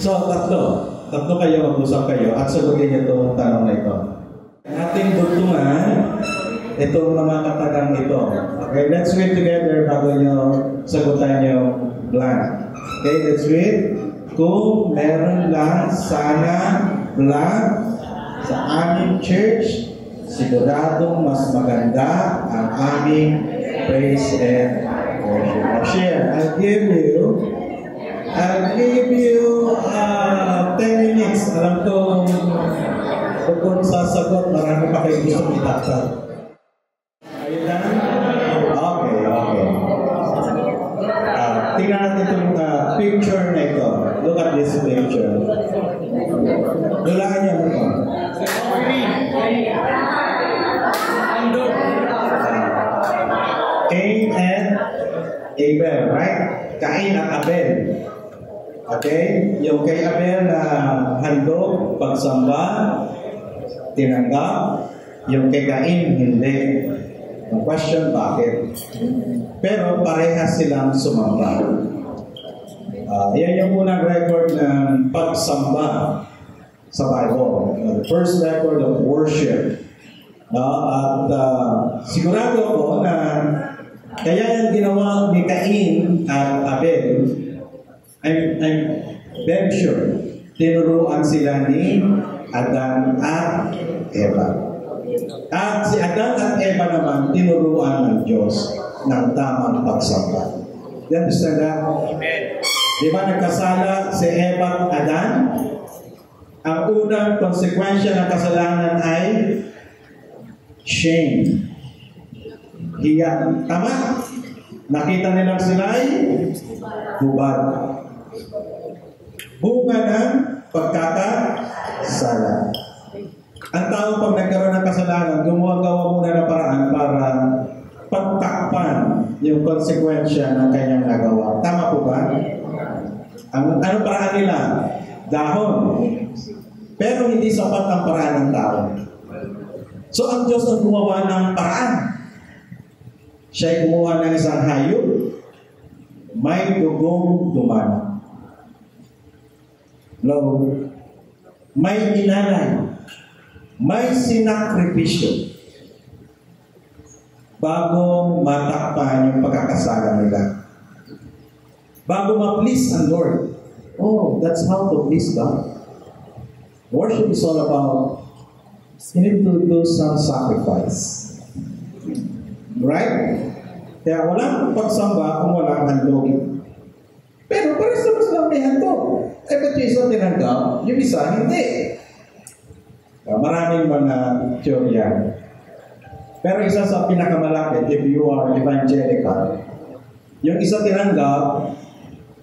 So, tatlo kayo, mag-usap kayo at sagutin niyo itong tanong na ito. Ating dugtungan itong mga katagang ito. Okay, let's read together bago nyo sagutan yung blank. Okay, let's read. Kung meron lang sana blank sa aming church, siguradong mas maganda ang aming praise and worship. Share, I'll give you 10 minutes. Alam ko, kung sasagot, marami pa kayo gusto itakal. Are you done? Okay. Tingnan natin itong picture na ito. Look at this picture. Dulaan niyo ito. Cain and Abel, right? Cain at Abel. Okay? Yung kay Abel na handog, pagsamba, tinanggap. Yung kay Cain, hindi. Ang question, bakit? Pero parehas silang sumamba. Yan yung unang record ng pagsamba sa Bible. The first record of worship. At sigurado ko na kaya yung ginawa ni Cain at Abel, I'm very sure, tinuruan sila ni Adan at Eva. At si Adan at Eva naman, tinuruan ng Diyos ng tamang pagsamba. You understand that? Amen. Di ba nagkasala si Eva at Adan? Ang unang konsekwensya ng kasalanan ay shame. Hiya. Tama? Nakita nilang sila ay hubad. Bunga ng pagkakasala. Ang tao pag nagkaroon ng kasalanan, gumawa muna ng paraan para pagtakpan yung konsekwensya ng kanyang nagawa. Tama po ba? Ano paraan nila? Dahon. Pero hindi sapat ang paraan ng tao. So ang Diyos ang gumawa ng paraan. Siya'y gumawa ng isang hayop, may dugong dumana. Lord, may inalay, may sinakripisyo bago matakpan yung pagkakasala nila. Bago ma-please ang Lord. Oh, that's how to please God. Worship is all about you need to do some sacrifice. Right? Kaya walang pagsamba kung walang handog. Pero pares naman silang may handog. Ba't yung isa tinanggap, yung isa hindi. Maraming mga teorya. Pero isa sa pinakamalapit, if you are evangelical, yung isa tinanggap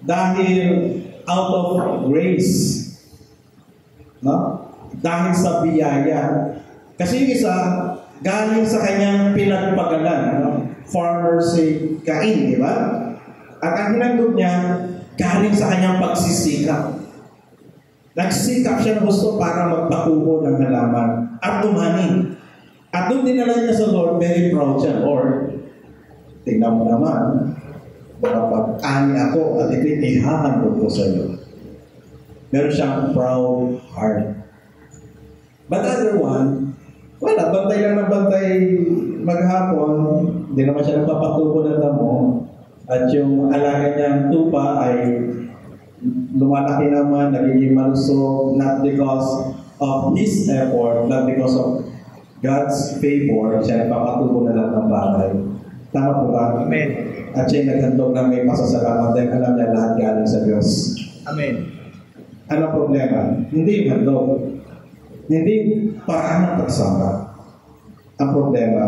dahil out of grace. No? Dahil sa biyaya. Kasi yung isa, galing sa kanyang pinagpagalan. No? Farmer si Cain, di ba? At ang hinandog niya, galing sa kanyang pagsisikap. Nagsikap siya ng gusto para magpatubo ng halaman at umani. At doon dinala niya sa Lord, very proud siya. Lord, tingnan mo naman, pag-ani ako at ito'y ihahandog ko sa iyo. Meron siyang proud heart. But the other one, wala, bantay lang ng bantay maghapon, hindi naman siya nagpapatubo ng damo, at yung alaga niyang tupa ay lumalaki naman, nagiging malusog, not because of his effort, not because of God's favor, siya nagpapatubo na lang ng bagay. Tama po ba? Amen. At siya naghandog na may pasasalamat dahil alam niya lahat galing sa Diyos. Amen. Ano problema? Hindi yung handog. Hindi paraan ng pagsamba. Ang problema,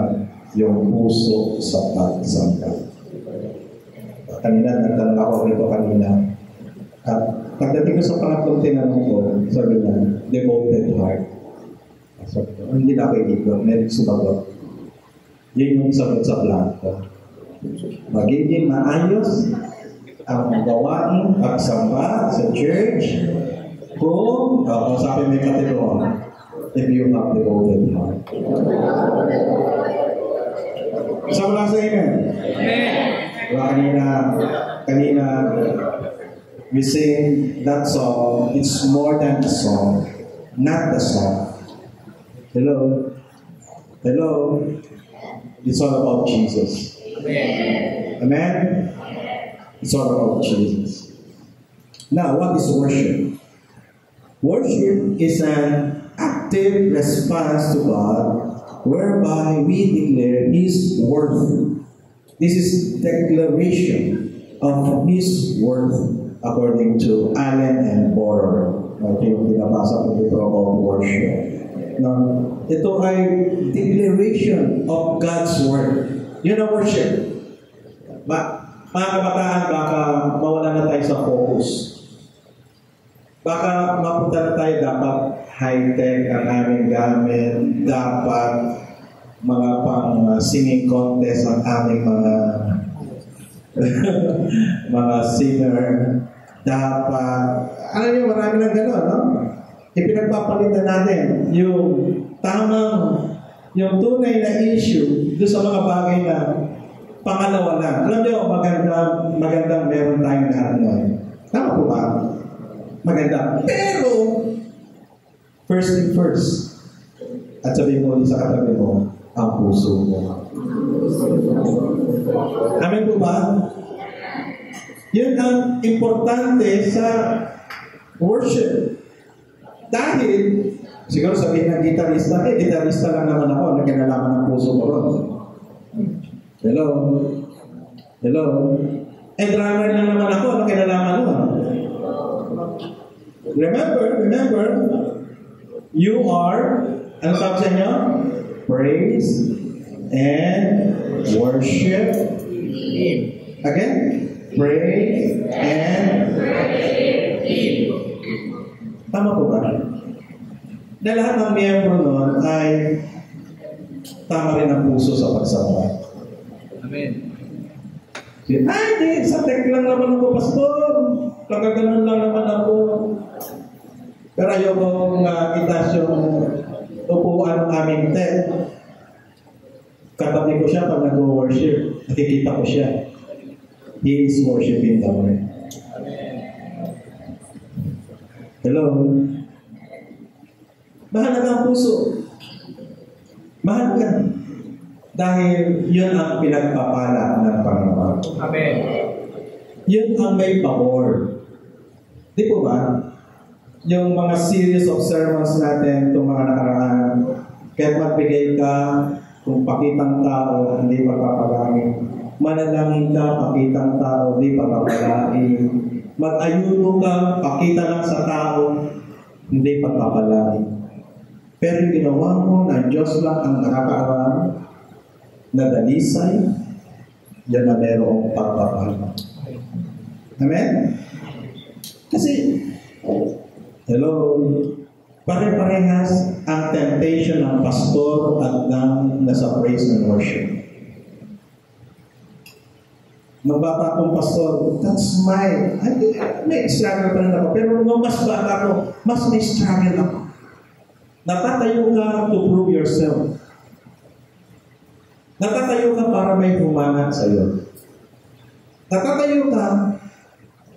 yung puso sa pagsamba. Kanina, nagtanong ako rito kanina. At pagdating ko sa pangatlong tinanong ko, sabi niya, devoted heart. Sabi ko, hindi na ako ikot, may sumagot. Yun yung sagot sa blanco. Magiging maayos ang gawain pagsamba sa church kung, sabi may katulong, if you have devoted heart. Isa mo lang sa amen. Amen. Diba kanina, we sing that song, it's more than a song, not the song. Hello? Hello? It's all about Jesus. Amen? Amen? It's all about Jesus. Now, what is worship? Worship is an active response to God whereby we declare His worth. This is declaration of His worth according to Allen and Borer. Ito yung pinabasa ko dito about worship. Now, ito ay declaration of God's word. Yun ang worship. Mga kabataan, baka mawala na tayo sa focus. Baka mapunta na tayo, dapat high-tech ang aming gamit, dapat mga pang singing contest ang aming mga mga singer, dapat, alam niyo, marami ng gano'n, no? Ipinagpapalitan natin yung tamang, yung tunay na issue doon sa mga bagay na pangalawa lang. Alam niyo, magandang meron tayong lahat ngayon. Tama po ba? Maganda. Pero, first thing first, at sabihin mo sa katabi mo, ang puso mo. Amen po ba? Yun ang importante sa worship. Dahil, siguro sabihin ng gitarista, gitarista lang naman ako, nagkinalaman ng puso ko ron. Hello? Hello? Drummer lang naman ako, nagkinalaman ron. Remember, you are, ano tawag sa inyo? Praise and worship Him. Again? Praise and worship Him. Tama po ba? Na lahat ng miyembro nun ay tama rin ang puso sa pagsamba. Amen. Ay, di, sa tek lang naman ako, pastor. Kagaganon lang naman ako. Pero ayaw kong itaas yung upuan ng aming tek. Katabi ko siya pag nag-worship. Nakikita ko siya. He is worshiping the Lord. Hello? Mahalaga ang puso. Mahalaga. Dahil yun ang pinagpapala ng Panginoon. Amen. Yun ang may pabor. Di po ba? Yung mga series of sermons natin, itong mga nakaraan, kahit magbigay ka, kung pakitang tao, hindi pagpapalangin. Manalangin ka, pakitang tao, hindi pagpapalangin. Mag-ayuno ka, pakita lang sa tao, hindi pagpapalangin. Pero yung ginawa mo na Diyos lang ang nakakaalam, na dalisay, yan na merong pagpapalangin. Amen? Kasi, hello, pare-parehas ang temptation ng pastor at ng nasa praise and worship. Nung bata akong pastor, that's my, may struggle pa rin ako. Pero nung mas bata ako, mas may struggle ako. Natatayo ka to prove yourself. Natatayo ka para may humangat sa iyo. Natatayo ka,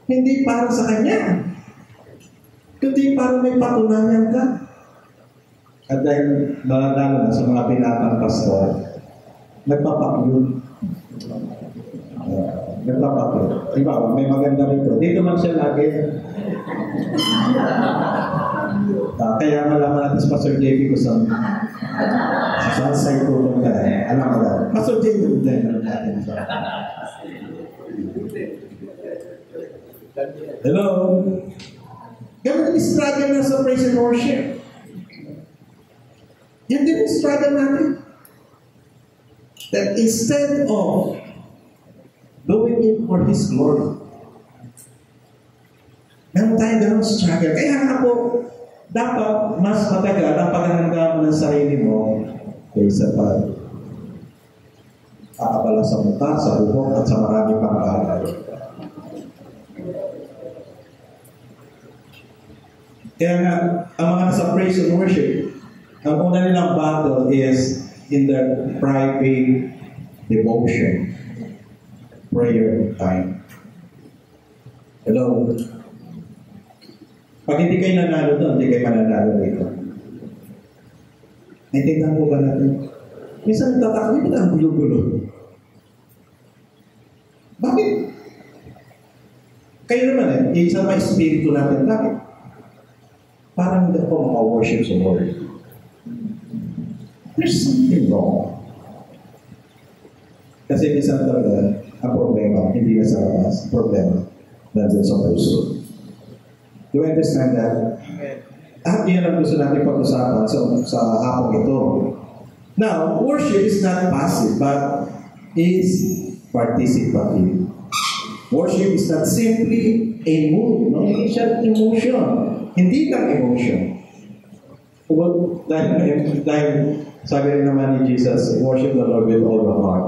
hindi para sa kanya. Kundi para may patunayan ka. At dahil lalo na sa mga binatang pastor, nagpapakyun. Nagpapakyun. Diba, may maganda rito. Dito man siya lagi. Kaya malaman natin sa Pastor JP ko sa side ko lang tayo. Alam mo lang. Pastor JP ko tayo natin. Hello? Ganun yung struggle na sa praise and worship. Yun din yung struggle natin. That instead of doing it for His glory, meron tayo ganun struggle. Kaya nga po, dapat mas matagal ang paghahanda mo ng sarili mo kaysa pa aabala sa mukha, sa buhok, at sa marami pang bagay. Kaya nga, ang mga nasa praise and worship, ang una nilang battle is in their private devotion, prayer time. Hello? Pag hindi kayo nanalo doon, hindi kayo mananalo dito. Naintindihan po ba natin? Minsan nagtataka, ba't ang gulo-gulo? Bakit? Kayo naman isa naman espiritu natin. Bakit? Parang hindi ako maka-worship sa Lord. There's something wrong. Kasi minsan talaga, ang problema, hindi na sa labas, problema, nandun sa puso. Do you understand that? At yan ang gusto natin pag-usapan sa hapong ito. Now, worship is not passive, but is participative. Worship is not simply a mood, no? Hindi siya emotion. Hindi lang emotion. Dahil sabi rin naman ni Jesus, worship the Lord with all your heart.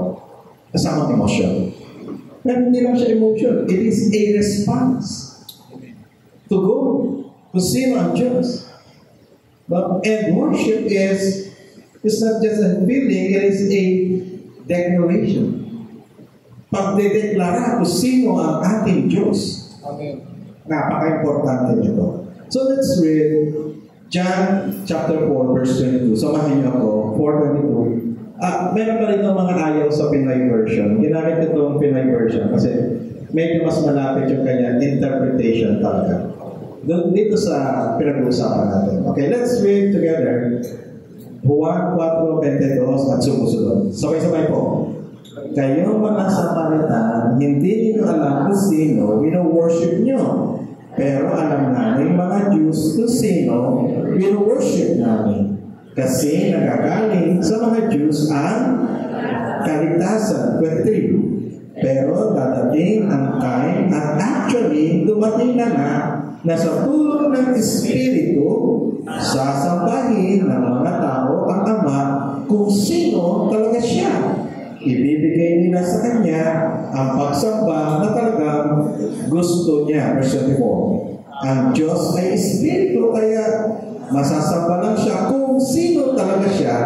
Kasamang emotion. Pero hindi lang siya emotion. It is a response to go to sino ang Diyos. And worship is not just a feeling, it is a declaration. Pagdedeklara kung sino ang ating Diyos. Amen. Napaka-importante nito. So let's read John chapter 4 verse 22. Samahin niyo ako, 4:22. Meron pa rin ng mga ayaw sa Pinoy version. Ginamit ko itong Pinoy version kasi medyo mas malapit yung kanyang interpretation talaga. Dito sa pinag-uusapan natin. Okay, let's read together Juan 4:22 at sumusunod. Sabay-sabay po. Kayong mga Samaritan, hindi niyo alam kung sino wino-worship niyo. Pero alam namin mga Jews kung sino wino-worship namin. Kasi nagagaling sa mga Jews ang kaligtasan. 23. Pero dadating ang time at actually dumating na nga na sa tulong ng Espiritu, sasambahin ng mga tao ang Ama kung sino talaga siya. Ibibigay nila sa Kanya ang pagsamba na talagang gusto niya. Verse 24. Ang Diyos ay Espiritu, kaya masasamba lang siya kung sino talaga siya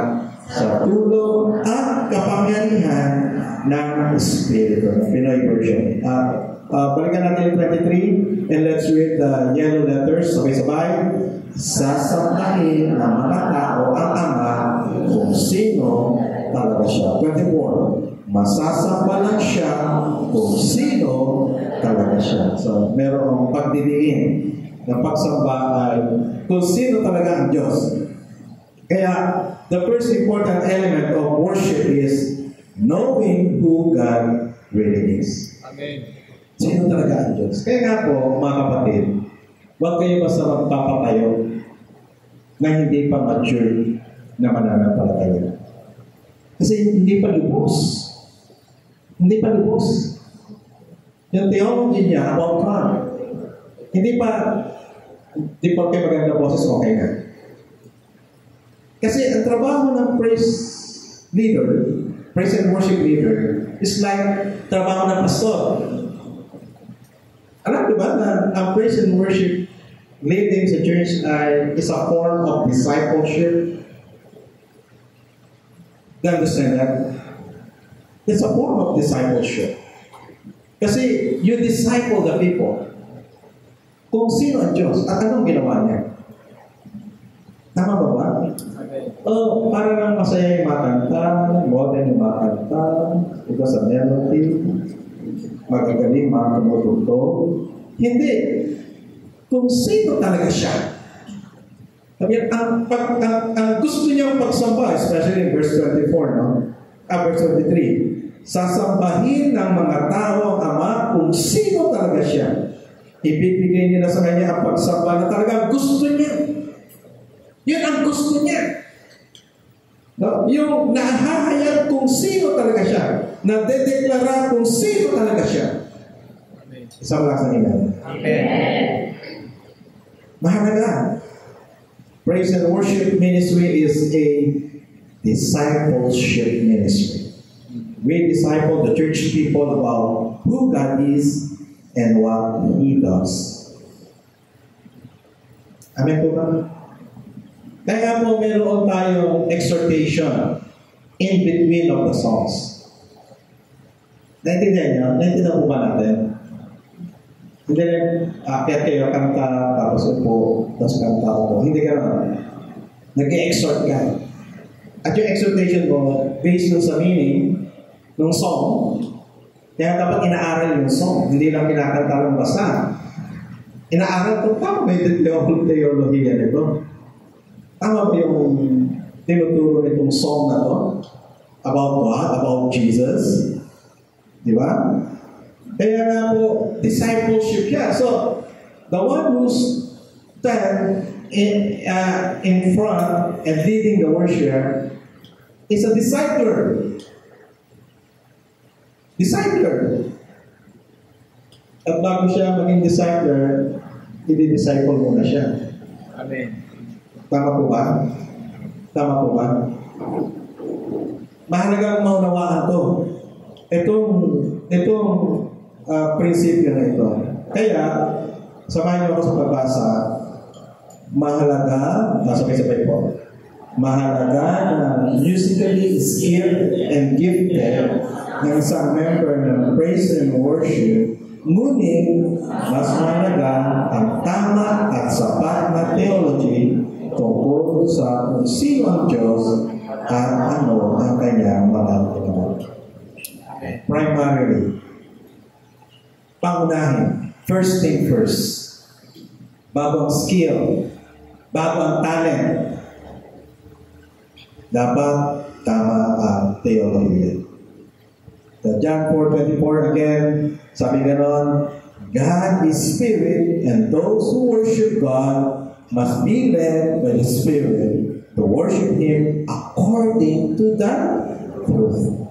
sa tulong at kapangyarihan ng Espiritu. Pinoy version. Balikan natin yung 23 and let's read the yellow letters. Sabay-sabay. Sasambahin ng mga tao ang Ama kung sino talaga siya. 24. Masasamba lang siya kung sino talaga siya. So, merong pagdidiin ng pagsamba ay kung sino talaga ang Diyos. Kaya, the first important element of worship is knowing who God really is. Amen. Sino talaga ang Diyos? Kaya nga po, mga kapatid, huwag kayo basta magpapatayo na hindi pa mature na mananampalataya. Kasi hindi pa lubos. Hindi pa lubos. Yung theology niya about God. Hindi pa kayo maganda boses, okay na. Kasi ang trabaho ng praise leader, praise and worship leader, is like trabaho ng pastor. Alam niyo ba na ang praise and worship leading sa church is a form of discipleship? Do you understand that? It's a form of discipleship. Kasi you disciple the people. Kung sino ang Diyos at anong ginawa niya. Tama ba ba? Para lang masaya yung makanta, modern yung makanta, ito sa melody, magagaling mga tumutugtog. Hindi. Kung sino talaga siya. Sabi, ang gusto niyang pagsamba, especially in verse 24, no? Verse 23, sasambahin ng mga tao ang Ama kung sino talaga siya. Ibibigay nila sa Kanya ang pagsamba na talagang gusto niya. Yun ang gusto niya. No? Yung nahahayag kung sino talaga siya. Nadedeklara kung sino talaga siya. Isang lakas ng Amen. Amen. Mahalaga. Praise and worship ministry is a discipleship ministry. We disciple the church people about who God is and what He does. Amen po ba? Kaya po meron tayong exhortation in between of the songs. Naintindihan niyo? Naintindihan po ba natin? Hindi rin, kaya kayo kanta, tapos upo, tapos kanta upo. Hindi ka naman. Nag-exhort ka. At yung exhortation mo, based sa meaning ng song, kaya dapat inaaral yung song. Hindi lang kinakanta lang basta. Inaaral ko, tama ba yung theology nito? Tama ba yung tinuturo nitong song na to? About God, about Jesus? Di ba? Kaya nga po, discipleship yan. So, the one who's stand in front and leading the worship is a discipler. Discipler. At bago siya maging discipler, i-disciple muna siya. Amen. Tama po ba? Tama po ba? Mahalagang maunawaan to. Itong prinsipyo na ito. Kaya, samahan niyo ako sa pagbasa. Mahalaga, sabay-sabay po. Mahalaga na musically skilled and gifted ng isang member ng praise and worship, ngunit mas mahalaga ang tama at sapat na theology tungkol sa kung sino ang Diyos at ano ang kanyang mga tinawag. Primarily, pangunahin, first thing first, bago ang skill, bago ang talent, dapat tama ang theology. John 4:24 again, sabi ganon, God is spirit, and those who worship God must be led by the Spirit to worship Him according to the truth.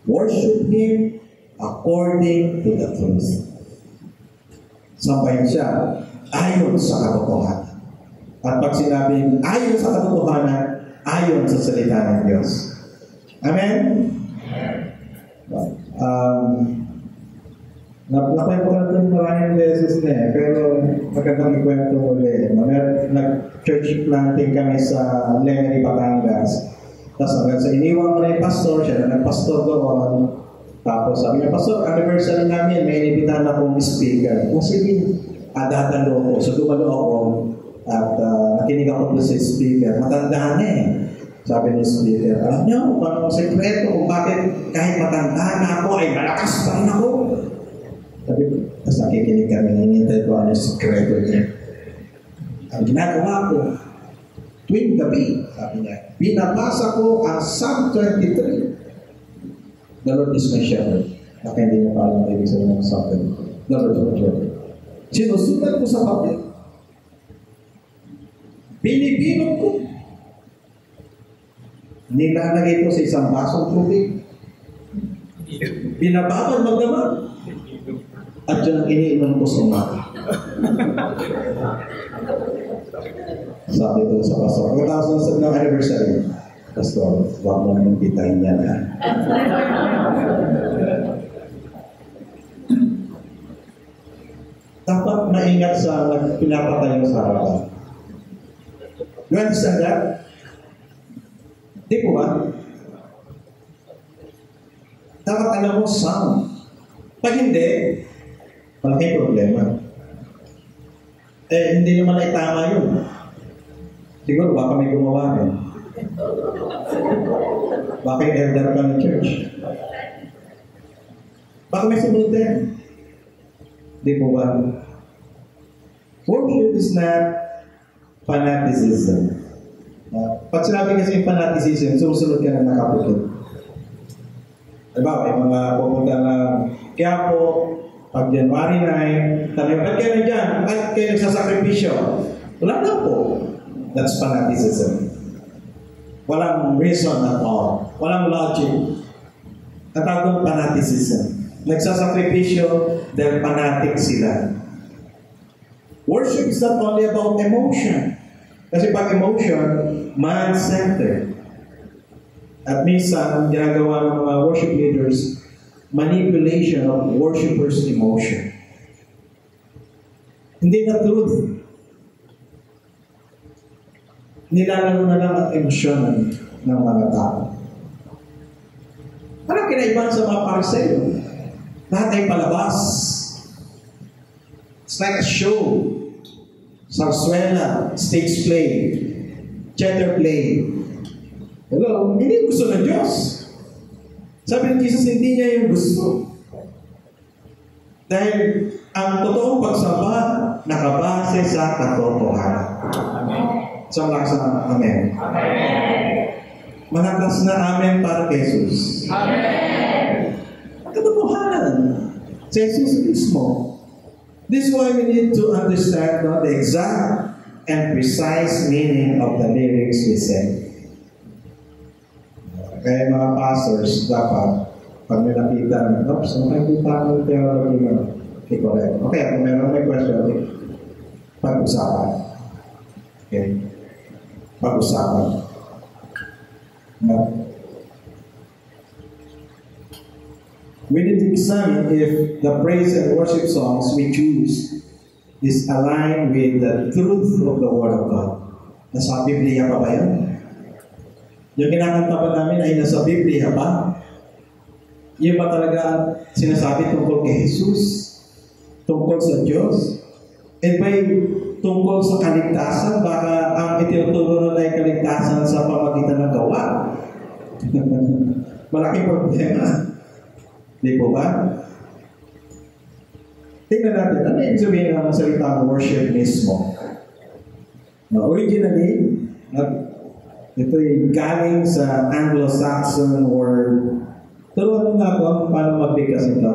Worship Him according to the truth. Sampayin siya, ayon sa katotohanan. At pag sinabing ayon sa katotohanan, ayon sa salita ng Diyos. Amen? Nakwento ko na ito maraming beses na pero magandang ikwento ko ulit. Nag-church planting kami sa Lemery, Batangas. Tapos hanggang sa iniwan ko na yung pastor, siya na nag-pastor doon. Tapos sabi niya, Pastor, anniversary namin, may inibitahan akong speaker. O sige, dadalo ko. So dumalo ako at nakinig ako doon sa speaker. Matanda na eh. Sabi ng speaker, alam niyo, parang sekreto kung bakit kahit matanda na ako ay malakas pa rin ako. Sabi ko, tapos nakikinig kami, hinihintay ko ano yung sekreto niya. Ang ginagawa ko, tuwing gabi, sabi niya, binabasa ko ang Psalm 23. The Lord is my shepherd. Baka hindi niya pa alam ibig sabihin ng Psalm 23. The Lord is my shepherd. Sinusulat ko sa papel. Binibilog ko. Nilalagay ko sa isang basong tubig. Binababad magdamag. At yun ang iniinom ko sa umaga. Sabi ko sa pastor, pagkatapos ng anniversary, Pastor, huwag mo nang bitahin yan ha. Dapat maingat sa pinapatayo sa harapan. You understand that? Di po ba? Dapat alam mo sound. Pag hindi, malaking problema. Hindi naman ay tama yun. Siguro baka may gumawa rin. Baka yung elder ka ng church. Baka may sumunod din. Di po ba? Worship is not fanaticism. Pag sinabi kasi yung fanaticism, susunod ka na nakapukit. Diba, may mga pupunta ng Quiapo, pag January 9, tanong, ba't kayo na dyan? Ba't kayo nagsasakripisyo? Wala na po. That's fanaticism. Walang reason at all. Walang logic. Tatagong fanaticism. Nagsasakripisyo dahil fanatic sila. Worship is not only about emotion. Kasi pag emotion, man-centered. At minsan, ginagawa ng mga worship leaders, manipulation of worshipers' emotion. Hindi na truth. Nilalaro na lang ang emosyon ng mga tao. Parang kinaibahan sa mga Pariseo. Lahat ay palabas. It's like a show. Sarsuela, stage play, theater play. Hello, hindi gusto ng Diyos. Sabi ni Jesus, hindi niya yung gusto. Dahil ang totoong pagsamba nakabase sa katotohanan. Sa malakas na amen. Malakas na amen para kay Jesus. Amen. Katotohanan. Sa Jesus mismo. This is why we need to understand the exact and precise meaning of the lyrics we sing. Kaya mga pastors, dapat, pag may napitan, oops, nakikita ko yung theology mo. Okay, correct. Okay, kung meron may question, okay. Pag-usapan. Okay. Pag-usapan. No? We need to examine if the praise and worship songs we choose is aligned with the truth of the Word of God. Nasa Biblia pa ba yan? Yung kinakanta pa namin ay nasa Biblia pa? Yung ba talaga sinasabi tungkol kay Jesus? Tungkol sa Diyos? At ba'y tungkol sa kaligtasan? Baka ang itinuturo na ay kaligtasan sa pamagitan ng gawa? Malaking problema. Di po ba? Tingnan natin, ano yung sabihin ng salitang worship mismo? Originally, ito ay galing sa Anglo-Saxon word. Turuan mo na ako paano magbigkas ito.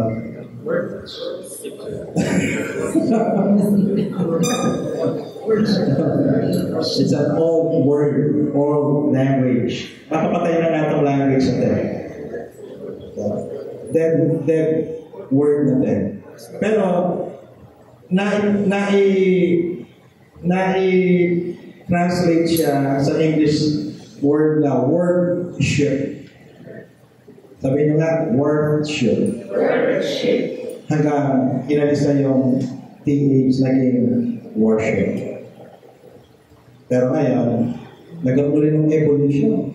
It's an old word, old language. Makapatay na nga itong language natin. Dead word natin. Pero, nai-translate siya sa English word na worship. Sabihin nyo nga, worship. Hanggang inalis na yung TH naging worship. Pero ngayon, nagkaroon rin ng evolution.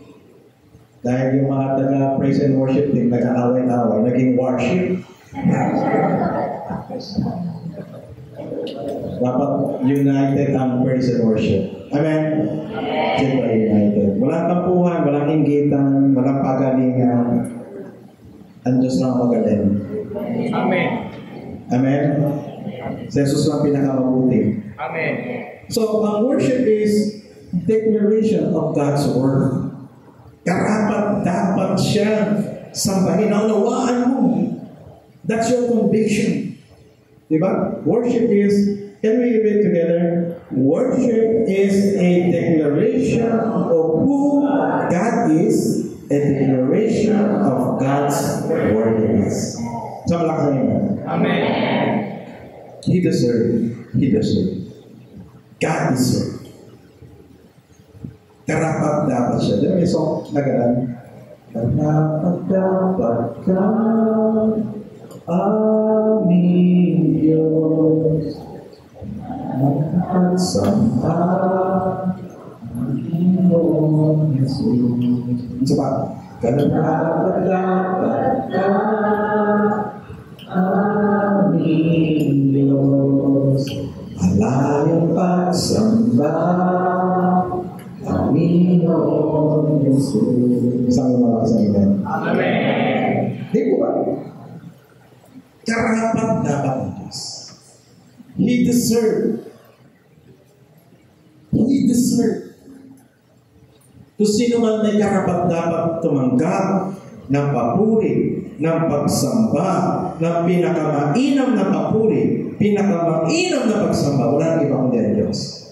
Dahil yung mga taga-praise and worship team, nag-aaway-aaway, naging worship. Dapat united ang praise and worship. Amen? Siyempre united. Walang tampuhan, walang inggitan, walang pagalingan. Ang Diyos lang magaling. Amen. Amen? Sa Jesus lang pinakamabuti. Amen. So, ang worship is declaration of God's word. Karapat dapat siya sambahin. Naunawaan mo. That's your conviction. Diba? Worship is, can we read together? Worship is a declaration of who God is, a declaration of God's worthiness. Sa malakas na yun. Amen. He deserved. He deserved. God deserved. Karapat dapat siya. Diba may song na gano'n? Karapat dapat ka, aming Diyos, magkagsamba, Panginoon Jesus. Isa pa. Karapat dapat ka, aming Diyos, malayang pagsamba, Panginoon Jesus. Isang malakas na ilan. Amen. Di po ba? Karapat dapat ng Diyos. He deserved. He deserved. Kung sino man may karapat dapat tumanggap ng papuri, ng pagsamba, ng pinakamainam na papuri, pinakamainam na pagsamba, wala nang iba kundi ang Diyos.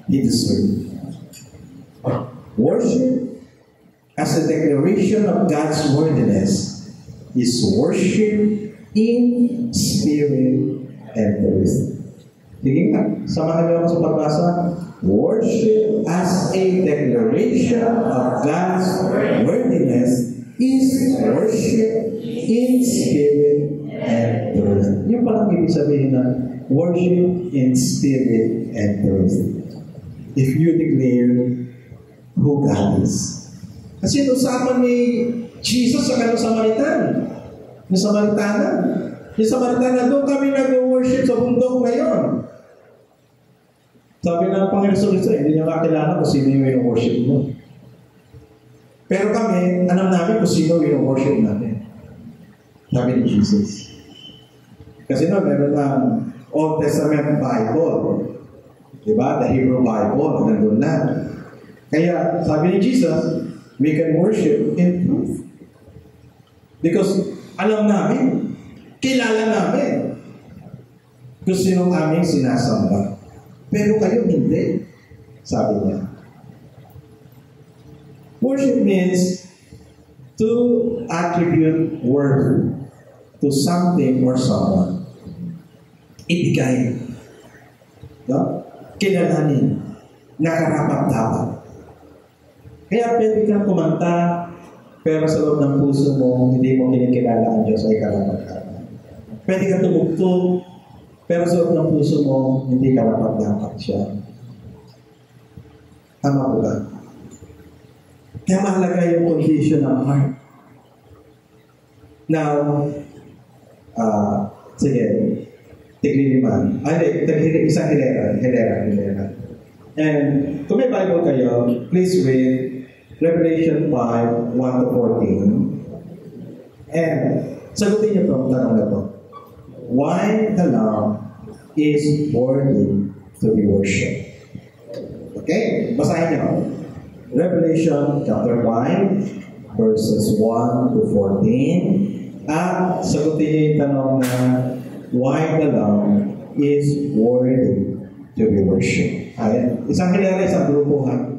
He deserved. Worship as a declaration of God's worthiness is worship in spirit and truth. Sige nga, samahan niyo ako sa pagbasa. Worship as a declaration of God's worthiness is worship in spirit and truth. Yung palang ibig sabihin na worship in spirit and truth. If you declare who God is. Kasi usapan ni Jesus sa kanyang Samaritan. Yung Samaritana. Yung Samaritana, doon kami nag-worship sa Sabi ng Panginoon Kristo, hindi niya kakilala kung sino yung worship mo. Pero kami, alam namin kung sino yung worship natin. Sabi ni Jesus. Kasi meron ng Old Testament Bible. Diba? The Hebrew Bible. Nandun na. Kaya, sabi ni Jesus, we can worship in truth. Because, alam namin, kilala namin kung sinong aming sinasamba. Pero kayo hindi. Sabi niya. Worship means to attribute worth to something or someone. Ibigay. No? Kilalanin. Nakarapat-dapat. Kaya pwede kang kumanta, pero sa loob ng puso mo, hindi mo kinikilala ang Diyos ay karapat-dapat. Pwede kang tumugtog, pero sa loob ng puso mo, hindi karapat-dapat siya. Tama po ba? Kaya mahalaga yung condition ng heart. Now, sige, tigliliman. Isang hilera. And kung may Bible kayo, please read Revelation 5, 1-14. And sagutin niyo itong tanong na ito. Why the Lamb is worthy to be worshipped? Okay? Basahin niyo. Revelation chapter 5, verses 1-14. At sagutin niyo yung tanong na why the Lamb is worthy to be worshipped. Ayan. Isang hilera, isang grupo ha.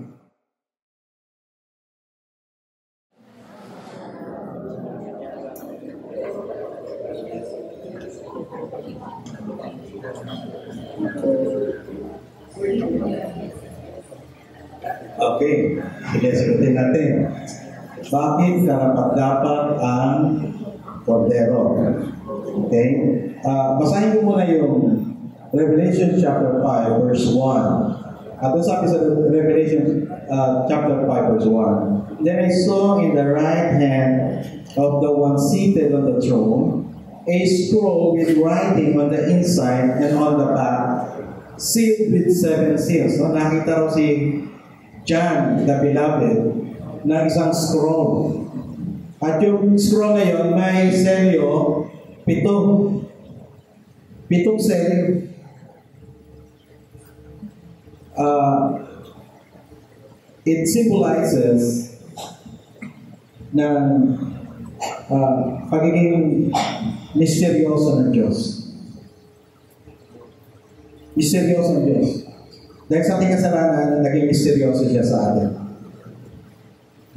Okay. Sige, sagutin natin. Bakit karapat-dapat ang kordero? Okay? Basahin ko muna yung Revelation chapter 5, verse 1. At sabi sa Revelation chapter 5, verse 1. Then I saw in the right hand of the one seated on the throne a scroll with writing on the inside and on the back, sealed with 7 seals. So, nakita raw si John, the beloved, na isang scroll. At yung scroll na yun, may selyo, 7. 7 selyo. It symbolizes ng pagiging misteryoso ng Diyos. Misteryoso ng Diyos. Dahil sa ating kasalanan, naging misteryoso siya sa atin.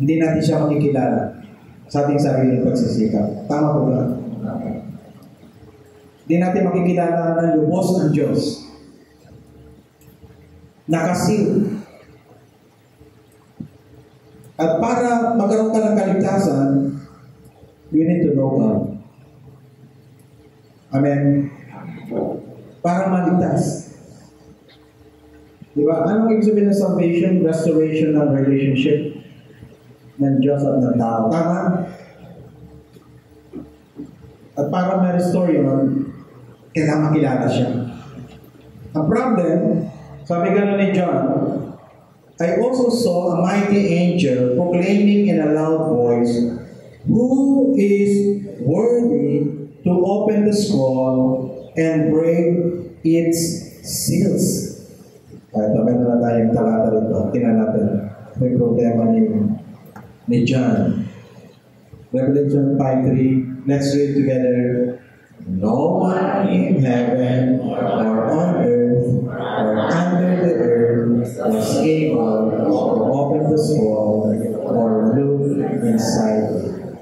Hindi natin siya makikilala sa ating sariling pagsisikap. Tama po ba? Hindi natin makikilala ng lubos ng Diyos. Nakasil. At para magkaroon ka ng kaligtasan, you need to know God. Amen? Para maligtas. Diba? Anong ibig sabihin ng salvation? Restoration ng relationship ng Diyos at ng tao. Tama? At para ma-restore yun, kailangan makilala siya. Ang problem, sabi gano'n ni John, I also saw a mighty angel proclaiming in a loud voice, who is worthy to open the scroll and break its seals. Kahit naman na tayong talata rito, tingnan natin. May problema ni John. Revelation 5:3. Let's read together. No one in heaven or on earth or under the earth was able to open the scroll or look inside it.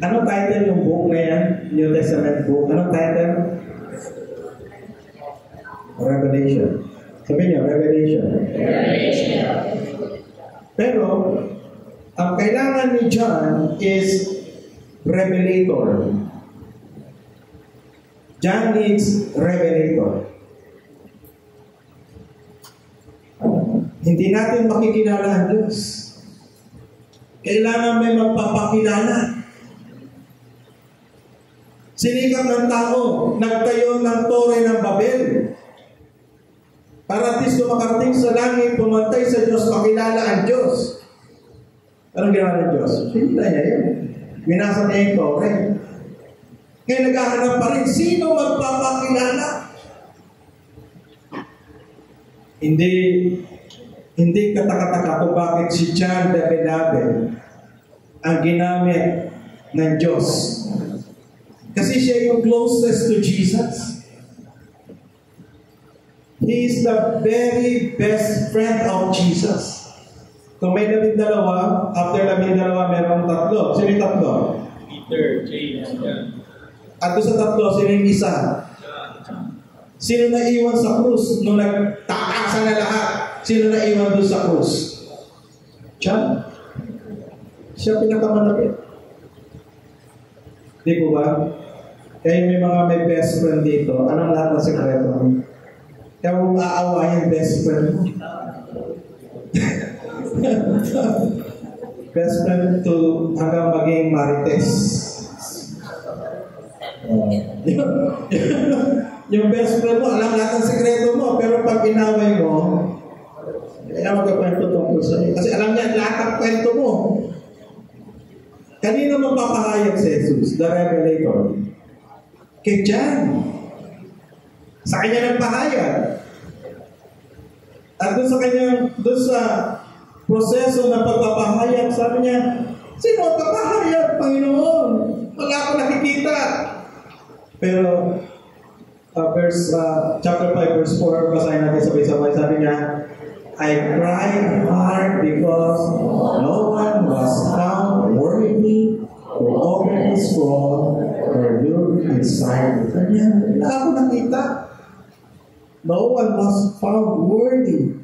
Anong title yung book na yan? New Testament book. Anong title? Revelation. Sabihin niyo, Revelation. Pero, ang kailangan ni John is revelator. John needs revelator. Hindi natin makikilala ang Diyos. Kailangan may magpapakilala. Sinikap ng tao, nagtayo ng Torre ng Babel. Para at least makarating sa langit, pumantay sa Diyos, makilala ang Diyos. Anong ginawa ng Diyos? Sinila niya yun. Minasa niya yung Torah. Ngayon naghahanap pa rin, sino magpapakilala? Hindi katakataka kung bakit si John the Beloved ang ginamit ng Diyos. Kasi siya yung closest to Jesus. He is the very best friend of Jesus. Kung may 12, after 12, mayroong 3. Sino yung 3? Peter, James, John. At doon sa 3, sino yung isa? Sino na iwan sa krus? Nung nagtakasa na lahat, sino na iwan doon sa krus? John. Siya pinakamalapit. Di po ba? Kaya may mga may best friend dito. Anong lahat ng sekreto? Kaya kung aawayin best friend mo. Best friend to hanggang maging marites. Yung best friend mo, alam lahat ng sekreto mo, pero pag inaway mo, kaya magkakwento tungkol sa iyo. Kasi alam niya lahat ng kwento mo. Kanino magpapahayag si Jesus, the Revelator? Kay John. Sa kanya ng pahayag. At doon sa proseso ng pagpapahayag, sabi niya, sino magpapahayag, Panginoon? Wala akong nakikita. Pero, chapter 5, verse 4, basahin natin sabay-sabay, sabi niya, I cried hard because no one was found worthy to open the scroll or look inside. Kanya, wala akong nakita. No one was found worthy.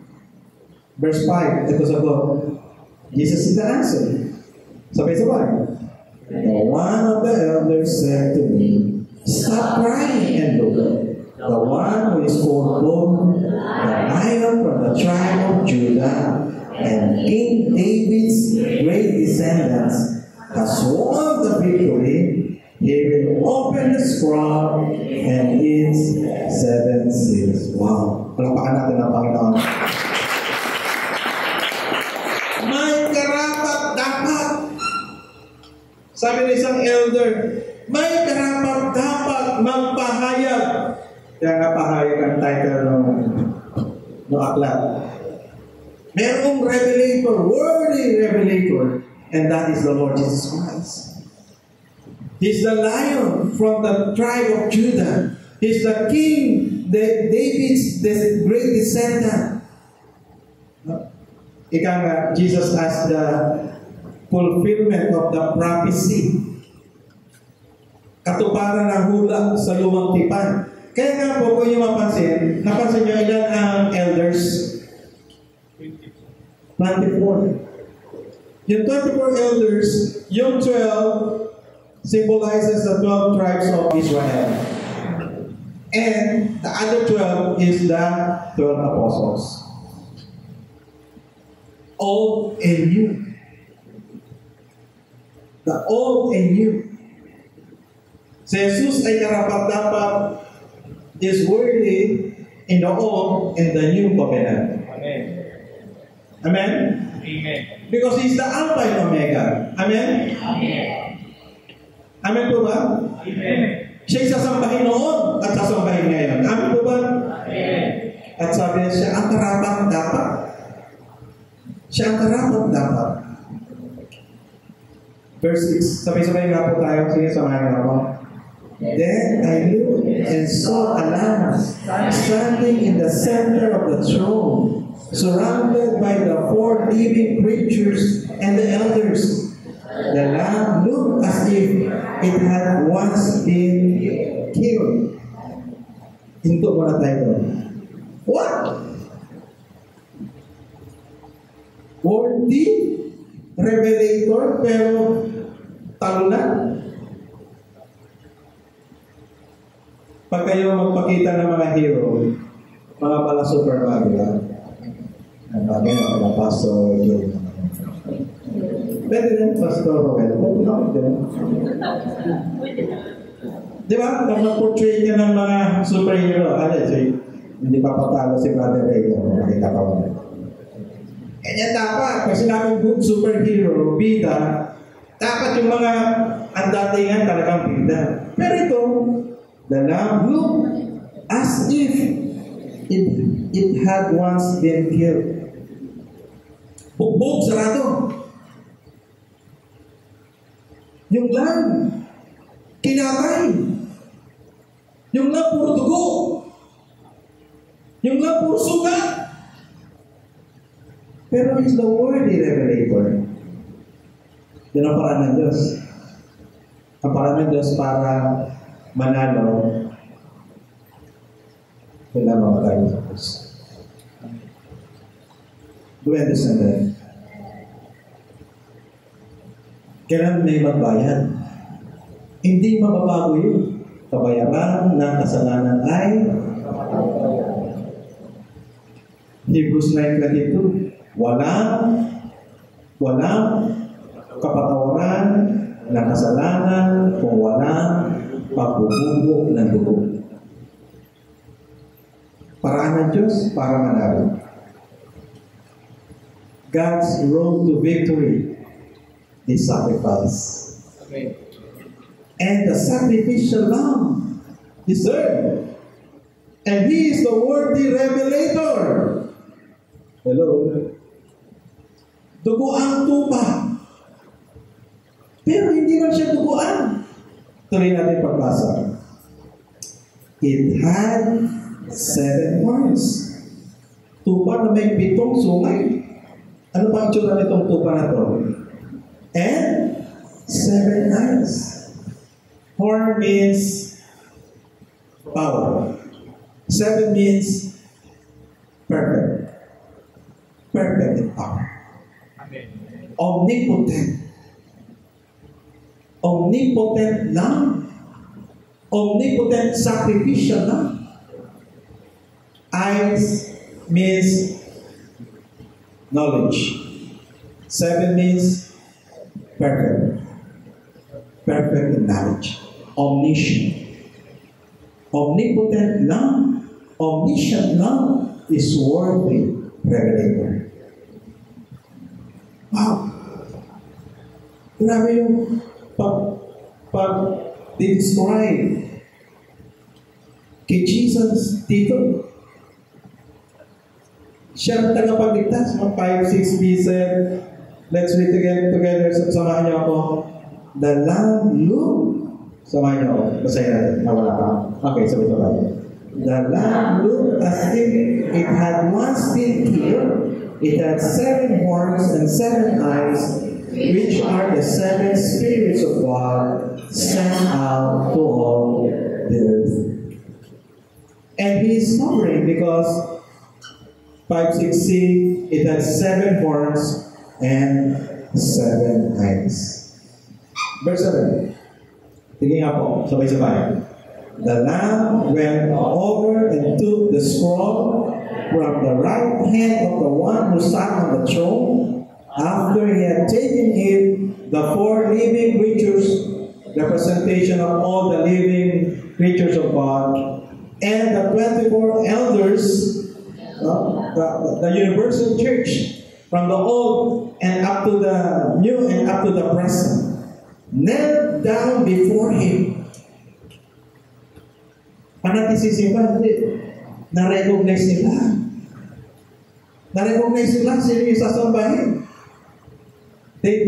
Verse 5, ito sagot. Jesus is the answer. Sabay-sabay. One of the elders said to me, stop crying and look. The one who is called the Lion from the tribe of Judah and King David's great descendants has won the victory. He will open the scroll and its 7 seals. Wow! Palakpakan natin ang Panginoon. May karapat dapat. Sabi ng isang elder, may karapat dapat magpahayag. Kaya nga pahayag ang title ng aklat. Merong revelator, worthy revelator, and that is the Lord Jesus Christ. He's the Lion from the tribe of Judah. He's the King, David's great descendant. Ika nga, Jesus as the fulfillment of the prophecy. Katuparan ng hula sa lumang tipan. Kaya nga po, kung yung napansin nyo ilan ang elders? 24. Yung 24 elders, yung 12 symbolizes the 12 tribes of Israel. And the other 12 is the 12 apostles. Old and new. The old and new. Si Jesus ay karapat-dapat is worthy in the old and the new covenant. Amen. Amen? Amen. Because He's the Alpha and Omega. Amen? Amen. Amen po ba? Amen. Siya'y sasambahin noon at sasambahin ngayon. Amen po ba? Amen. At sabi niya, siya ang karapat-dapat. Siya ang karapat-dapat. Verse 6. Sabay-sabay nga po tayo. Sige, samahin nga po. Then I looked and saw a lamb standing in the center of the throne, surrounded by the 4 living creatures and the elders. The lamb looked as if it had once been killed. Hinto muna tayo. What? Worthy revelator pero talunan? Pag kayo magpakita ng mga hero, mga pala super bagay, ang bagay na mga Pastor Joe. Pwede rin, Pastor Roel. Di ba? Pag mag-portray ka ng mga superhero, Hindi pa patalo si Brother Ray. Nakita ko na. Ganyan dapat. Pag sinabing good superhero, bida, dapat yung mga ang datingan talagang bida. Pero ito, the lamb looked as if it had once been killed. Bugbog, sarado. Yung lamb, kinatay. Yung lamb, puro dugo. Yung lamb, puro sugat. Pero is the worthy revelator. Yan ang paraan ng Diyos. Ang paraan ng Diyos para manalo, wala mga tayo sa Diyos. Do you understand that? Kailan may magbayad? Hindi mababago yun. Kabayaran ng kasalanan ay Hebrews 9:22. Walang kapatawaran ng kasalanan kung walang pagbubugo ng dugo. Paraan ng Diyos para manalo. God's road to victory is sacrifice. Amen. And the sacrificial lamb is there. And He is the worthy revelator. Hello? Duguan tupa. Pero hindi lang siya duguan. Tuloy natin pagbasa. It had 7 horns. Tupa na may 7 sungay. Ano pa ang tsura nitong tupa na to? And 7 eyes. Horn means power. 7 means perfect. Perfect in power. Amen. Omnipotent. Omnipotent lamb. Omnipotent sacrificial lamb. Eyes means knowledge. 7 means perfect. Perfect in knowledge. Omniscient. Omnipotent lamb. Omniscient lamb is worthy revelator. Wow! Grabe yung pag-describe kay Jesus dito. Siya ang tagapagligtas. 5-6 said, let's read again together. Samahan niyo ako. The lamb looked. Samahan niyo ako. Basahin natin. Nawala ka. Okay, sabay-sabay. The lamb looked as if it had once been killed. It had 7 horns and 7 eyes, which are the 7 spirits of God sent out to all the earth. And He is suffering because 5-6c, it has 7 horns and 7 eyes. Verse 7. Tingin nga po, sabay-sabay. The Lamb went over and took the scroll from the right hand of the one who sat on the throne. After He had taken it, the 4 living creatures, representation of all the living creatures of God, and the 24 elders, the universal church, from the old and up to the new and up to the present, knelt down before Him. Panatisisipan, na-recognize nila. Na-recognize nila sino yung sasambahin. They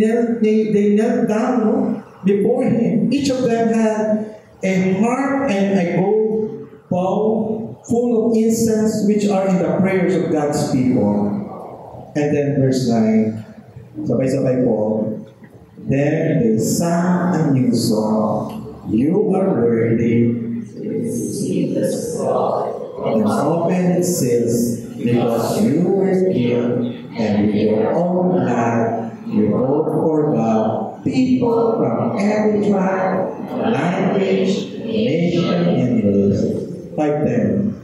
knelt down before Him. Each of them had a harp and a gold bowl full of incense, which are in the prayers of God's people. And then verse 9, sabay-sabay po, then they sang a new song. You are worthy receive the scroll and open its seals, because you were killed, and with your own blood you wrote for God people from every tribe, language, nation, and race. 5:10.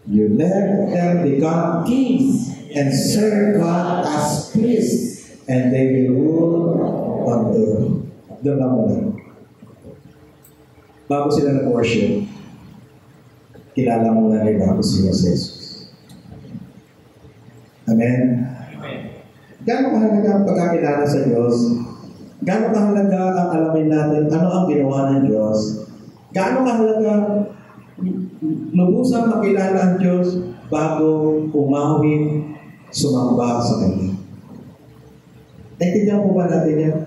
You let them become kings and serve God as priests, and they will rule on earth. Doon lang muna. Bago sila nag-worship, kilala muna nila kung sino si Jesus. Amen? Gaano kahalaga ang pagkakilala sa Diyos? Gaano kahalaga ang alamin natin ano ang ginawa ng Diyos? Gaano kahalaga lubusang makilala ang Diyos bago umawit, sumamba sa Kanya? Naintindihan po ba natin yan?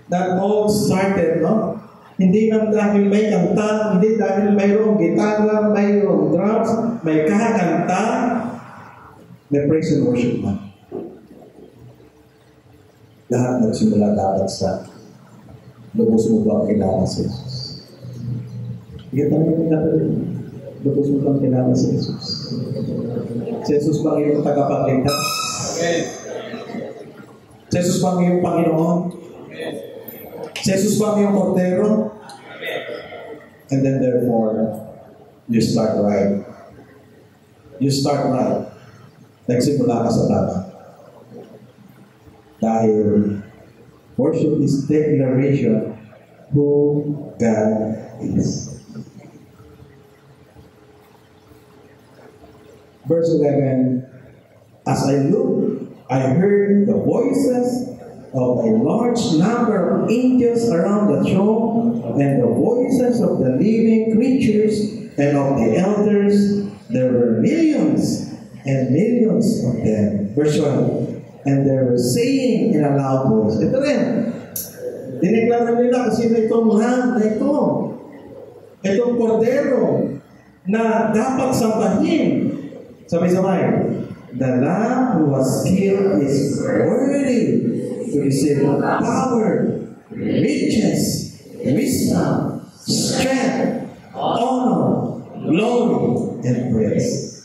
That all started, no? Hindi lang dahil may kanta, hindi dahil mayroong gitara, mayroong drums, may kakanta, may praise and worship man. Lahat nagsimula dapat sa lubos mo ba kilala si Jesus? Hindi talaga dapat lubos mo bang kilala si Jesus? Si Jesus ba ang iyong tagapagligtas? Si Jesus ba ang iyong Panginoon? Si Jesus ba ang iyong Kordero? And then therefore, you start right. You start right. Nagsimula ka sa tama. Dahil worship is declaration who God is. Verse 11, as I looked, I heard the voices of a large number of angels around the throne, and the voices of the living creatures and of the elders. There were millions and millions of them. Verse 1, and they were saying in a loud voice. Ito rin. Dineklara nila kasi itong lamb na ito. Itong kordero na dapat sambahin. Sabay-sabay. The lamb who was killed is worthy to receive power, riches, wisdom, strength, honor, glory, and praise.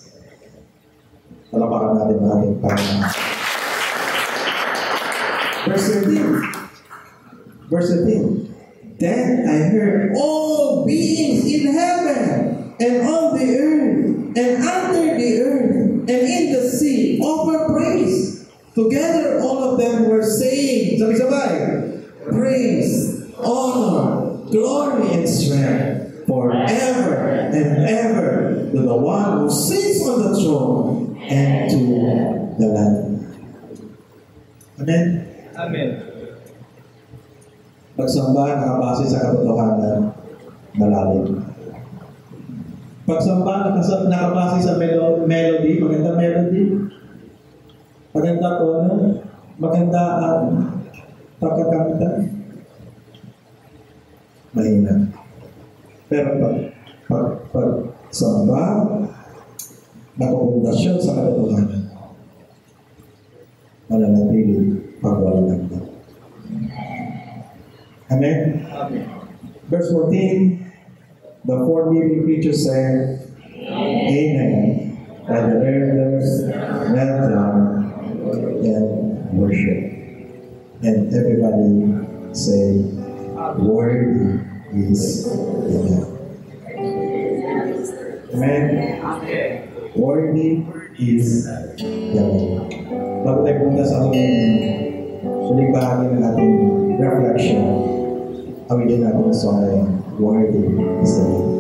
Palapakan natin natin Panginoon. Verse 13. Verse 13. Then I heard all beings in heaven and on the earth and under the earth and in the sea offer praise. Together all of them were saying, sabay-sabay, praise, honor, glory, and strength forever and ever to the one who sits on the throne and to the Lamb. Amen? Amen. Pagsamba nakabase sa katotohanan, malalim. Pagsamba nakabase sa melody, maganda melody, maganda tono, maganda ang pagkakanta, mahina. Pero pag samba, nakapundasyon sa katotohanan, mananatili pagwalang ng Amen? Amen. Verse 14, the four living creatures say, Amen. And the elders knelt down and worship. And everybody say, worthy is the Lamb. Amen? Worthy is the Lamb. Bago tayo punta sa huling bahagi ng ating reflection, awitin natin ang song na yun, worthy is the Lamb.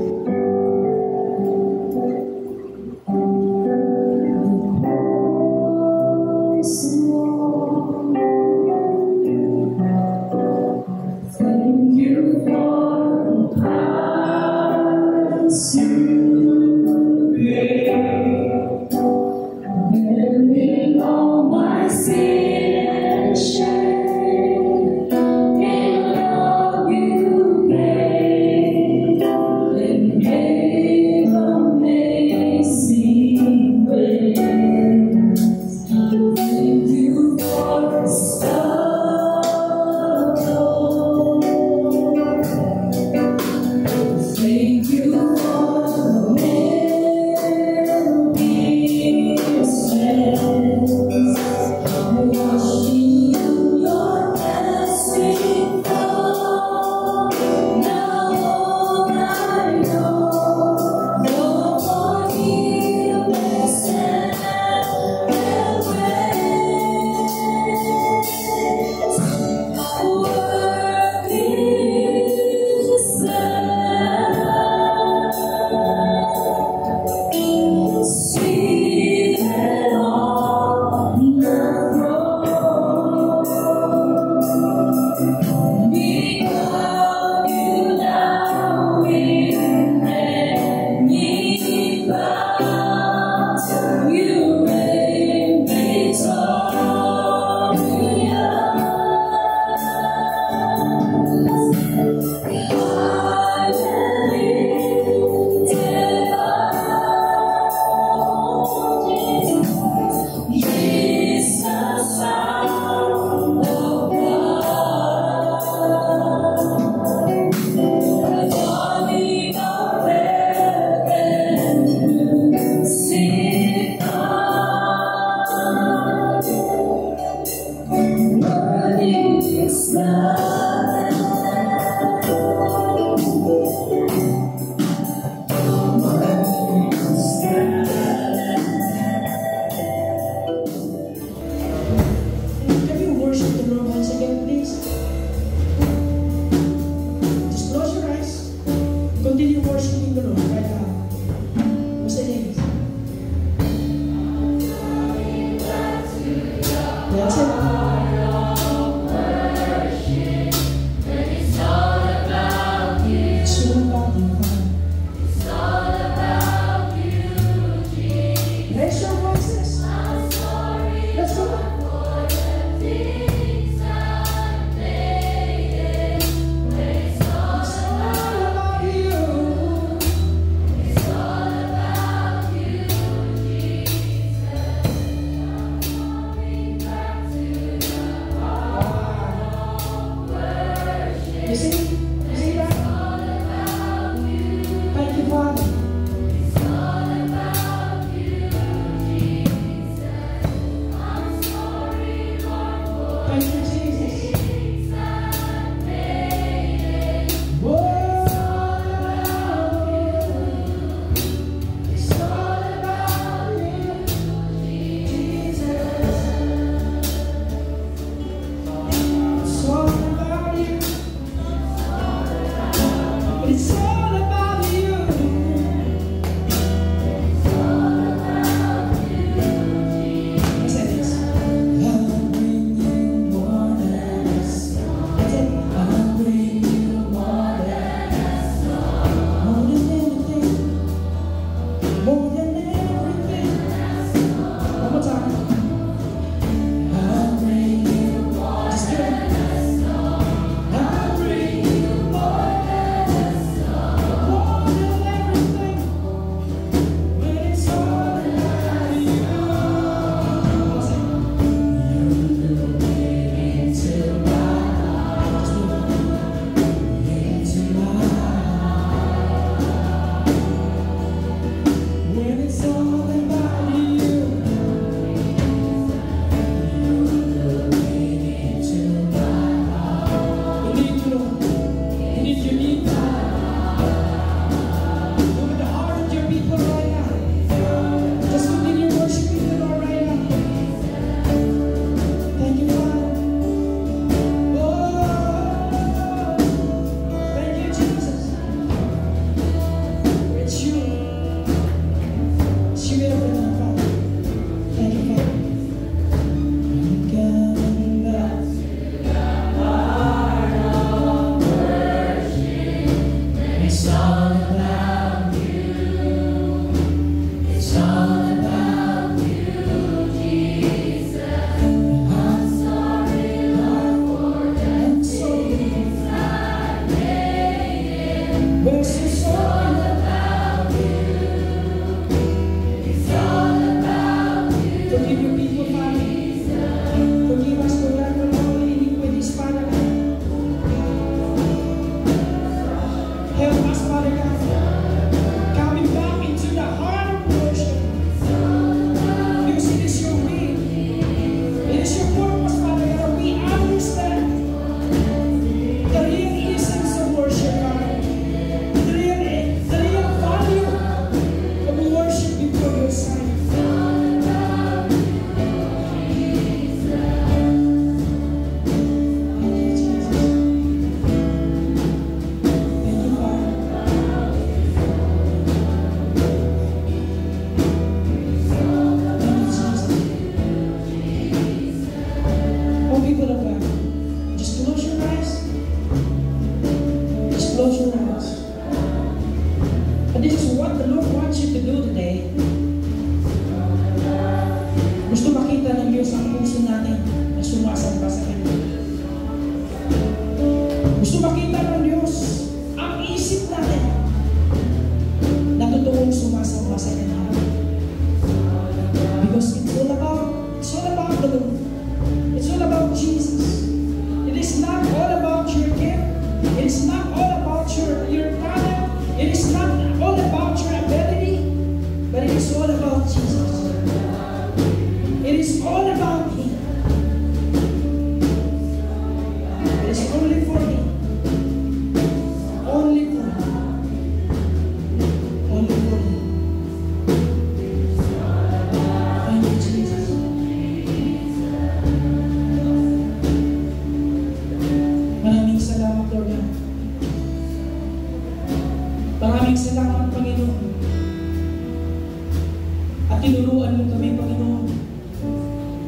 At tinuruan mo kami, Panginoon,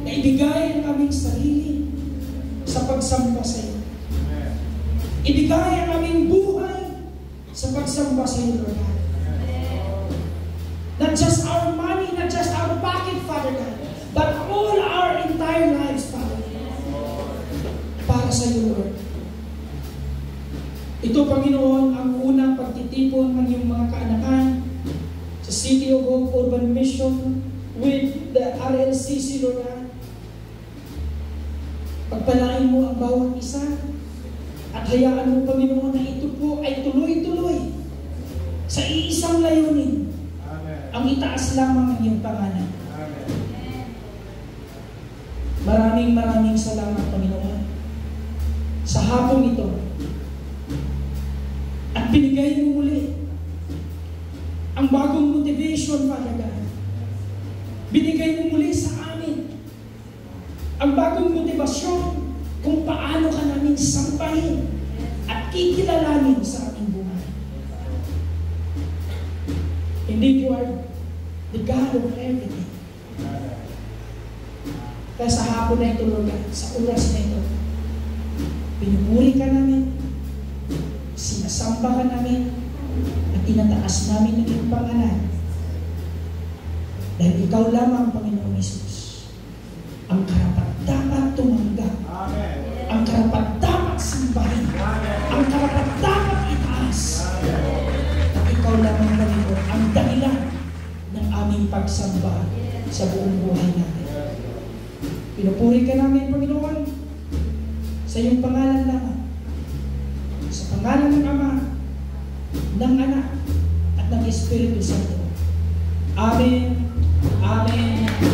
na ibigay ang aming sarili sa pagsamba sa iyo. Ibigay ang aming buhay sa pagsamba sa iyo, Lord God. Not just our money, not just our pocket, Father God, but all our entire lives, Father. Para sa iyo, Lord. Ito, Panginoon, ang unang pagtitipon ng iyong mga kaanakan sa City of Hope Urban Mission with the RLCC, Lord God. Pagpalain mo ang bawat isa at hayaan mo, Panginoon, na ito po ay tuloy-tuloy sa iisang layunin. Ang itaas lamang ang iyong pangalan. Maraming salamat, Panginoon, sa hapong ito. At binigay mo muli ang bagong motivation, Father God. Binigay mo muli sa amin ang bagong motibasyon kung paano ka namin sampahin at kikilalanin sa ating buhay. Indeed, you are the God of everything. Kaya sa hapon na ito, Lord God, sa oras na ito, pinupuri ka namin, sinasamba ka namin, at tinataas namin ang iyong pangalan. Dahil ikaw lamang, Panginoon Jesus, ang karapat-dapat tumanggap, ang karapat-dapat simbahin, ang karapat-dapat itaas. At ikaw lamang, Panginoon, ang dahilan ng aming pagsamba sa buong buhay natin. Pinupuri ka namin, Panginoon, sa iyong pangalan lamang, sa pangalan ng Ama, ng Anak, at ng Espiritu Santo. Amen. Amen.